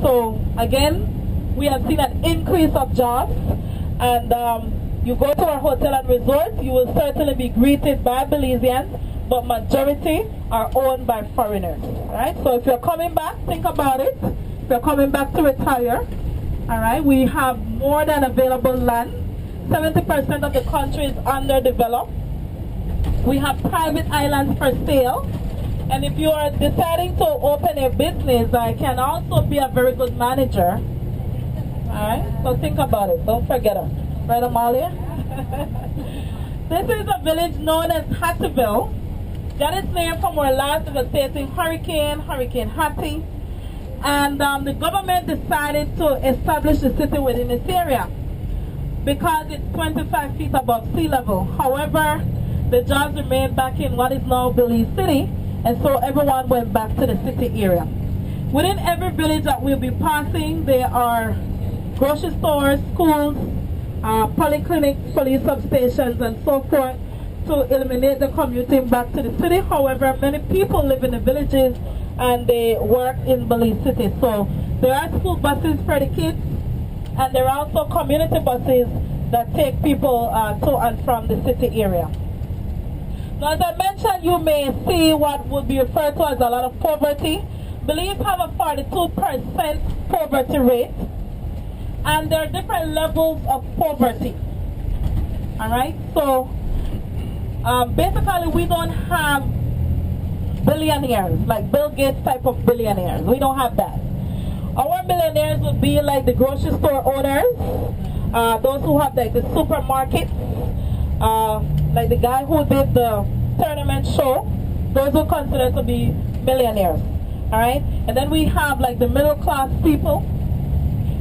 So again, we have seen an increase of jobs, and you go to our hotel and resort, you will certainly be greeted by Belizeans, but majority are owned by foreigners. Right? So if you're coming back, think about it. If you're coming back to retire, all right, we have more than available land. 70% of the country is underdeveloped. We have private islands for sale. And if you are deciding to open a business, I can also be a very good manager. Alright, so think about it. Don't forget us. Right, Amalia? This is a village known as Hattieville. Got its name from where last devastating Hurricane Hattie. And the government decided to establish the city within this area because it's 25 feet above sea level. However, the jobs remained back in what is now Belize City, and so everyone went back to the city area. Within every village that we'll be passing, there are grocery stores, schools, polyclinics, police substations, and so forth to eliminate the commuting back to the city. However, many people live in the villages and they work in Belize City. So there are school buses for the kids, and there are also community buses that take people to and from the city area. Now, as I mentioned, you may see what would be referred to as a lot of poverty. Belize have a 42% poverty rate, and there are different levels of poverty. All right, so basically we don't have billionaires, like Bill Gates type of billionaires. We don't have that. Our millionaires would be like the grocery store owners, those who have like the supermarkets, like the guy who did the tournament show. Those who consider to be millionaires. All right, and then we have like the middle class people,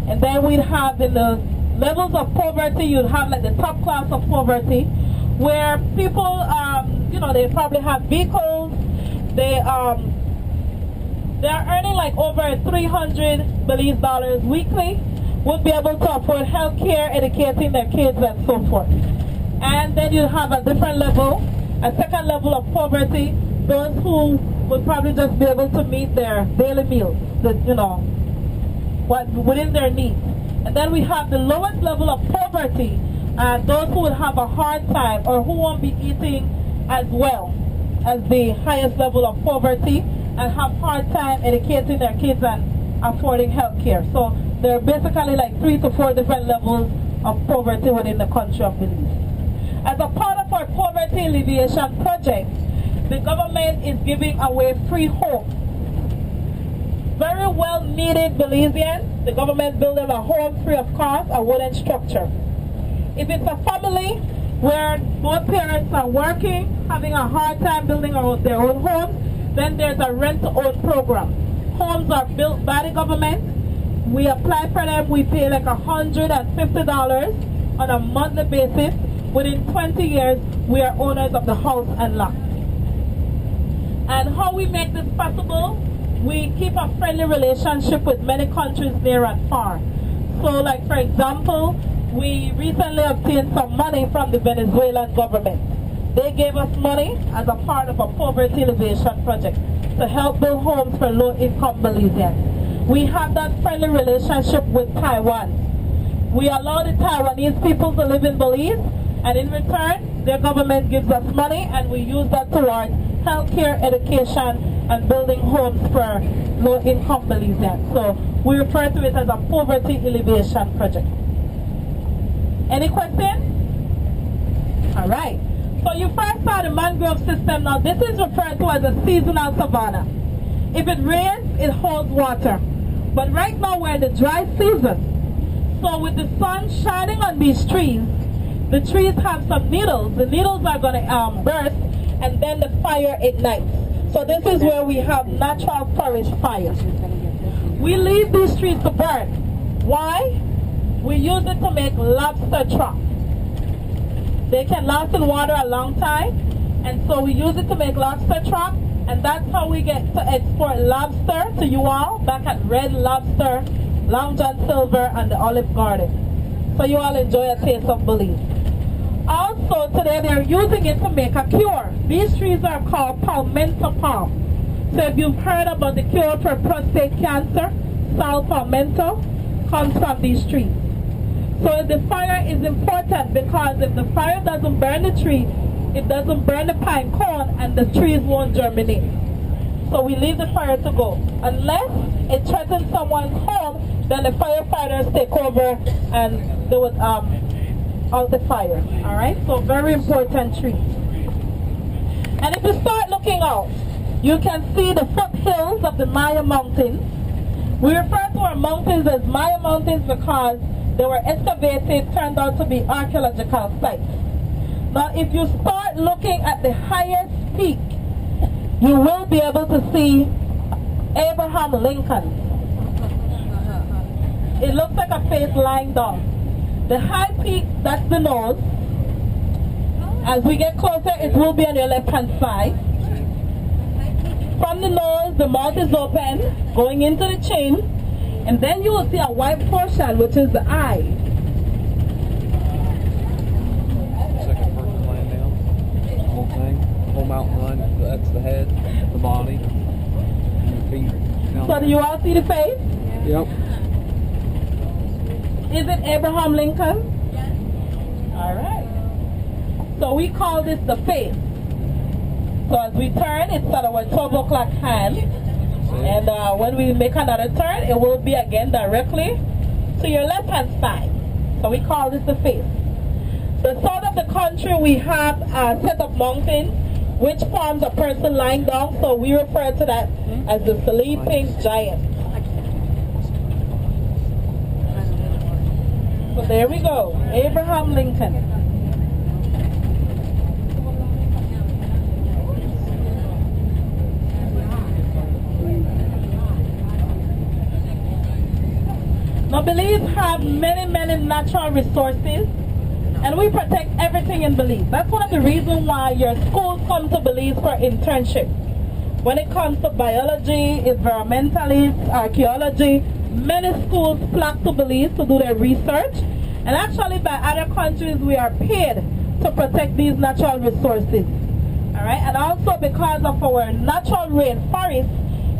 and then we'd have in the levels of poverty, you'd have like the top class of poverty, where people, you know, they probably have vehicles. They are earning like over 300 Belize dollars weekly, would be able to afford health care, educating their kids, and so forth. And then you have a different level, a second level of poverty, those who would probably just be able to meet their daily meals, you know, what within their needs. And then we have the lowest level of poverty, those who would have a hard time or who won't be eating as well as the highest level of poverty and have hard time educating their kids and affording health care. So there are basically like 3 to 4 different levels of poverty within the country of Belize. As a part of our poverty alleviation project, the government is giving away free homes. Very well needed Belizeans, the government built them a home free of cost, a wooden structure. If it's a family where both parents are working, having a hard time building their own homes, then there's a rent-to-own program. Homes are built by the government. We apply for them, we pay like $150 on a monthly basis. Within 20 years, we are owners of the house and lot. And how we make this possible? We keep a friendly relationship with many countries near and far. So like for example, we recently obtained some money from the Venezuelan government. They gave us money as a part of a poverty alleviation project to help build homes for low-income Belizeans. We have that friendly relationship with Taiwan. We allow the Taiwanese people to live in Belize, and in return, their government gives us money, and we use that towards healthcare, education, and building homes for low-income Belizeans. So we refer to it as a poverty alleviation project. Any questions? All right. So you first saw the mangrove system. Now this is referred to as a seasonal savanna. If it rains, it holds water. But right now we're in the dry season. So with the sun shining on these trees, the trees have some needles. The needles are going to burst, and then the fire ignites. So this is where we have natural forest fire. We leave these trees to burn. Why? We use it to make lobster traps. They can last in water a long time, and so we use it to make lobster traps, and that's how we get to export lobster to you all back at Red Lobster, Long John Silver, and the Olive Garden. So you all enjoy a taste of Belize. Also today they're using it to make a cure. These trees are called palmetto palm. So if you've heard about the cure for prostate cancer, sal palmetto comes from these trees. So the fire is important because if the fire doesn't burn the tree, it doesn't burn the pine cone and the trees won't germinate. So we leave the fire to go. Unless it threatens someone's home, then the firefighters take over and they would out the fire. Alright? So very important tree. And if you start looking out, you can see the foothills of the Maya Mountains. We refer to our mountains as Maya Mountains because they were excavated, turned out to be archaeological sites. Now, if you start looking at the highest peak, you will be able to see Abraham Lincoln. It looks like a face lying down. The high peak, that's the nose. As we get closer, it will be on your left-hand side. From the nose, the mouth is open, going into the chin, and then you will see a white portion, which is the eye. Second person laying down. The whole thing. The whole mountain line. That's the head, the body, and the feet. So do you all see the face? Yep. Is it Abraham Lincoln? Yes. All right. So we call this the face. So as we turn, it's at our 12 o'clock hand. And when we make another turn, it will be again directly to your left-hand side. So we call this the face. The south of the country, we have a set of mountains which forms a person lying down. So we refer to that as the sleeping giant. So there we go, Abraham Lincoln. Now Belize have many natural resources, and we protect everything in Belize. That's one of the reasons why your schools come to Belize for internship. When it comes to biology, environmentalists, archaeology, many schools flock to Belize to do their research, and actually by other countries we are paid to protect these natural resources. Alright, and also because of our natural rainforest,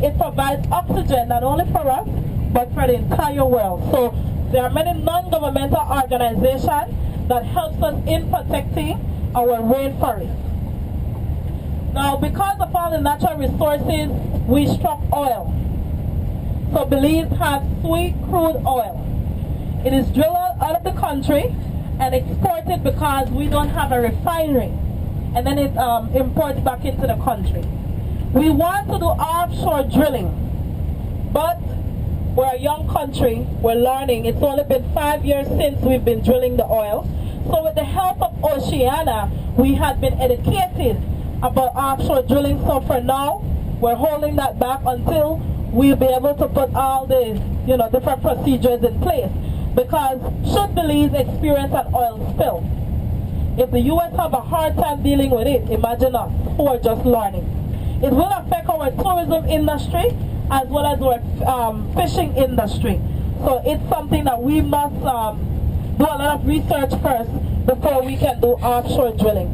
it provides oxygen not only for us, but for the entire world. So there are many non-governmental organizations that helps us in protecting our rainforest. Now, because of all the natural resources, we struck oil. So Belize has sweet crude oil. It is drilled out of the country and exported because we don't have a refinery. And then it imports back into the country. We want to do offshore drilling, but we're a young country, we're learning. It's only been 5 years since we've been drilling the oil. So with the help of Oceana, we have been educated about offshore drilling. So for now, we're holding that back until we'll be able to put all the different procedures in place. Because should Belize experience an oil spill, if the U.S. have a hard time dealing with it, imagine us who are just learning. It will affect our tourism industry as well as our fishing industry. So it's something that we must do a lot of research first before we can do offshore drilling.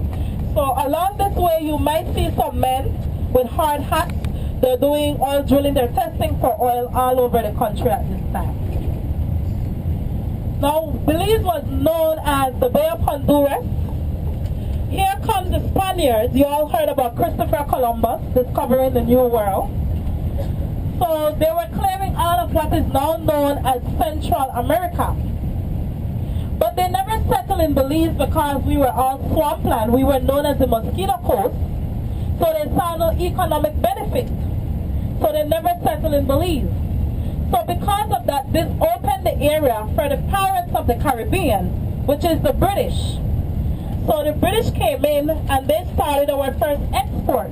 So along this way you might see some men with hard hats. They're doing oil drilling, they're testing for oil all over the country at this time. Now Belize was known as the Bay of Honduras. Here comes the Spaniards. You all heard about Christopher Columbus discovering the New World. So they were clearing out of what is now known as Central America. But they never settled in Belize because we were all swampland. We were known as the Mosquito Coast. So they saw no economic benefit. So they never settled in Belize. So because of that, this opened the area for the pirates of the Caribbean, which is the British. So the British came in and they started our first export,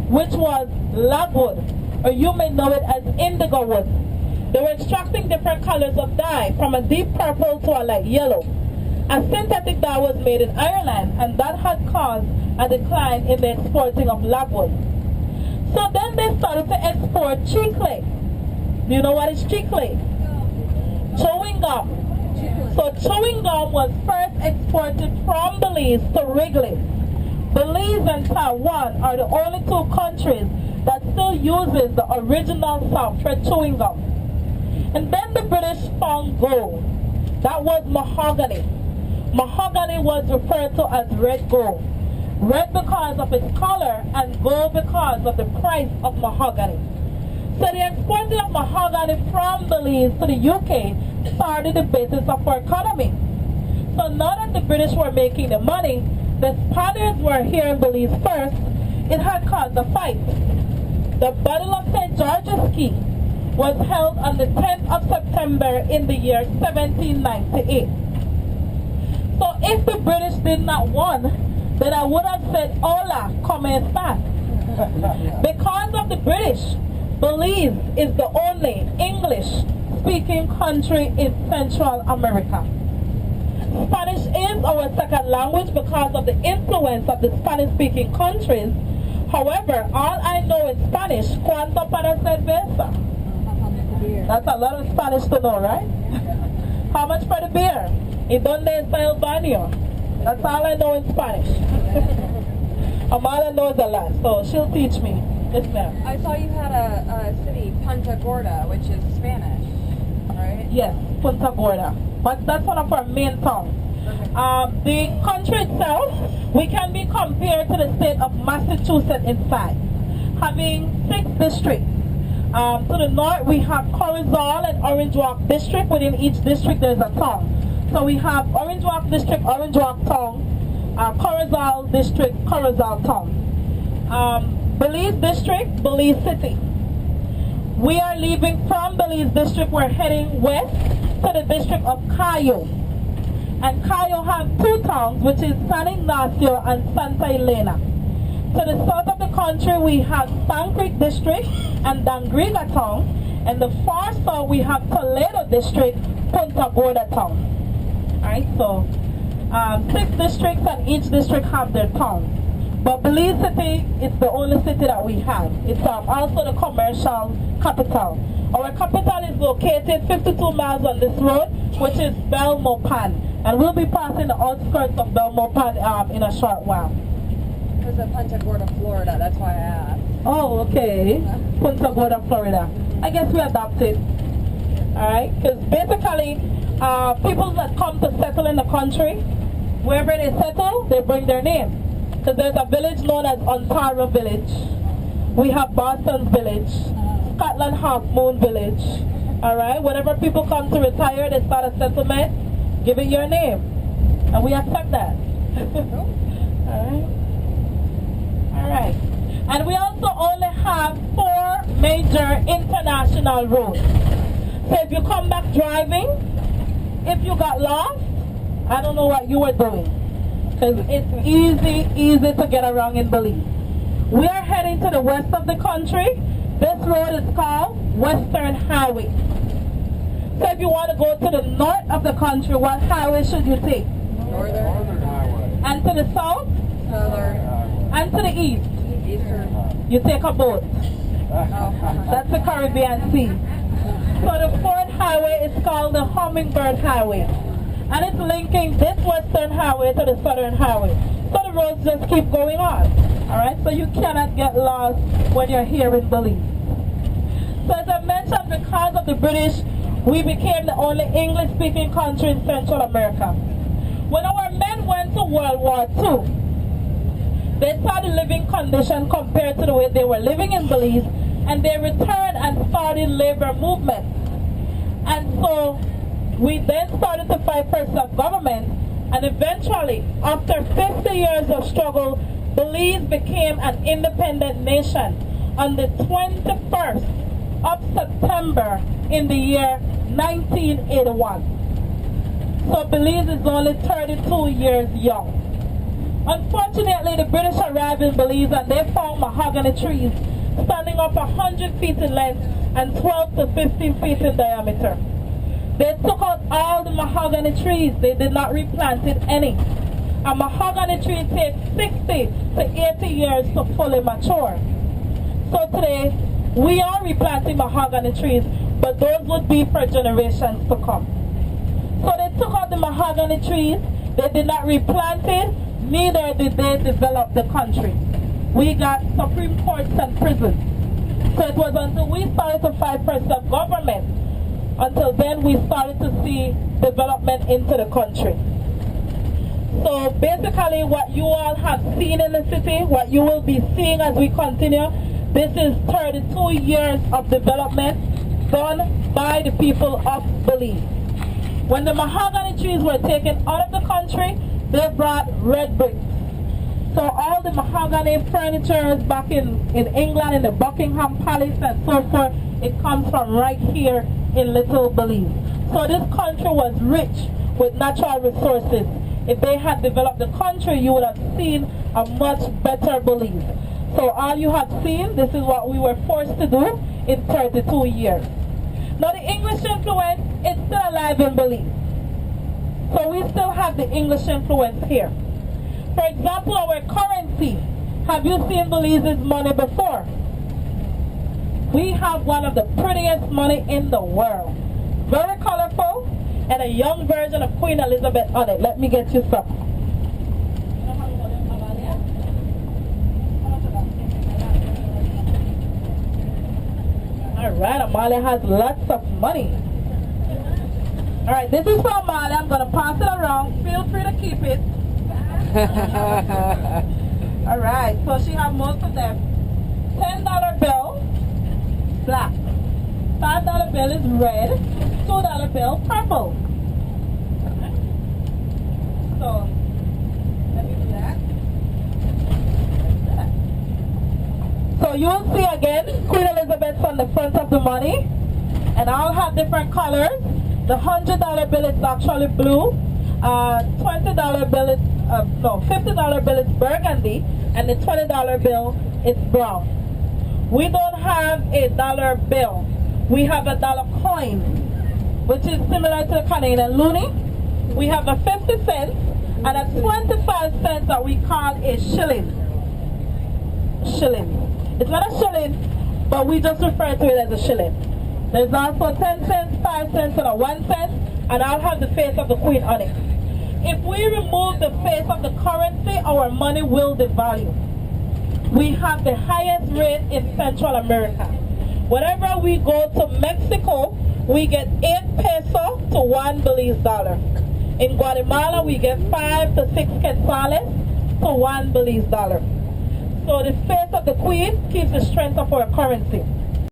which was logwood, or you may know it as indigo wood. They were extracting different colors of dye from a deep purple to a light yellow. A synthetic dye was made in Ireland, and that had caused a decline in the exporting of logwood. So then they started to export chicle. Do you know what is chicle? Chewing gum. So chewing gum was first exported from Belize to Wrigley. Belize and Taiwan are the only two countries that still uses the original soft red chewing gum. And then the British found gold. That was mahogany. Mahogany was referred to as red gold. Red because of its color and gold because of the price of mahogany. So the exporting of mahogany from Belize to the UK started the basis of our economy. So now that the British were making the money, the Spaniards were here in Belize first. It had caused a fight. The Battle of St. George's Key was held on the 10th of September in the year 1798. So if the British did not win, then I would have said, hola, come estás? Because of the British, Belize is the only English-speaking country in Central America. Spanish is our second language because of the influence of the Spanish-speaking countries. However, all I know in Spanish, ¿cuánto para cerveza? That's a lot of Spanish to know, right? How much for the beer? ¿Y dónde está el baño? That's all I know in Spanish. Amala knows a lot, so she'll teach me. Yes, ma'am. I saw you had a city, Punta Gorda, which is Spanish, right? Yes, Punta Gorda. But that's one of our main towns. The country itself, we can be compared to the state of Massachusetts in size, having 6 districts. To the north, we have Corozal and Orange Walk district. Within each district, there's a town. So we have Orange Walk district, Orange Walk town, Corozal district, Corozal town. Belize district, Belize city. We are leaving from Belize district, we're heading west to the district of Cayo. And Cayo have 2 towns, which is San Ignacio and Santa Elena. To the south of the country, we have San Creek district and Dangriga town. And the far south, we have Toledo district, Punta Gorda town. Alright, so 6 districts and each district have their town. But Belize City is the only city that we have. It's also the commercial capital. Our capital is located 52 miles on this road, which is Belmopan. And we'll be passing the outskirts of Belmopan in a short while. It was Punta Gorda, Florida. That's why I asked. Oh, okay. Punta Gorda, Florida. I guess we adopted. Alright? Because basically, people that come to settle in the country, wherever they settle, they bring their name. So there's a village known as Ontario Village. We have Boston's Village, Scotland Half Moon Village. Alright, whenever people come to retire, they start a settlement, give it your name. And we accept that. Alright. And we also only have 4 major international roads. So if you come back driving, if you got lost, I don't know what you were doing. Because it's easy to get around in Belize. We are heading to the west of the country. This road is called Western Highway. So if you want to go to the north of the country, what highway should you take? Northern Highway. And to the south? Southern. And to the east? Eastern. You take a boat. Oh. That's the Caribbean Sea. So the 4th highway is called the Hummingbird Highway. And it's linking this Western Highway to the Southern Highway. So the roads just keep going on. Alright, so you cannot get lost when you're here in Belize. So as I mentioned, because of the British, we became the only English-speaking country in Central America. When our men went to World War II, they saw the living condition compared to the way they were living in Belize, and they returned and started labor movements. And so we then started to fight for self-government, and eventually, after 50 years of struggle, Belize became an independent nation on the 21st of September in the year 1981. So Belize is only 32 years young. Unfortunately, the British arrived in Belize and they found mahogany trees standing up 100 feet in length and 12 to 15 feet in diameter. They took out all the mahogany trees. They did not replant any. A mahogany tree takes 60 to 80 years to fully mature. So today, we are replanting mahogany trees, but those would be for generations to come. So they took out the mahogany trees. They did not replant it, neither did they develop the country. We got Supreme Courts and prisons. So it was until we started to fight for self-government Until then, we started to see development into the country. So basically what you all have seen in the city, what you will be seeing as we continue, this is 32 years of development done by the people of Belize. When the mahogany trees were taken out of the country, they brought red bricks. So all the mahogany furniture back in England, in the Buckingham Palace and so forth, it comes from right here in Little Belize. So this country was rich with natural resources. If they had developed the country, you would have seen a much better Belize. So all you have seen, this is what we were forced to do in 32 years. Now the English influence is still alive in Belize. So we still have the English influence here. For example, our currency. Have you seen Belize's money before? We have one of the prettiest money in the world. Very colorful, and a young version of Queen Elizabeth on it. Let me get you some. Alright, Amalia has lots of money. Alright, this is for Amalia. I'm going to pass it around. Feel free to keep it. Alright, so she has most of them. $10 bill, black. $5 bill is red. $2 bill, purple. So, let me do that. So you'll see again, Queen Elizabeth's on the front of the money. And I'll have different colors. The $100 bill is actually blue. $20 bill is, $50 bill is burgundy. And the $20 bill is brown. We don't have a dollar bill. We have a dollar coin, which is similar to the Canadian loonie. We have a 50 cents and a 25 cents that we call a shilling. Shilling. It's not a shilling, but we just refer to it as a shilling. There's also 10 cents, 5 cents, and a 1 cent, and I'll have the face of the Queen on it. If we remove the face of the currency, our money will devalue. We have the highest rate in Central America. Whenever we go to Mexico, we get 8 pesos to 1 Belize dollar. In Guatemala, we get 5 to 6 quetzales to 1 Belize dollar. So the face of the Queen keeps the strength of our currency.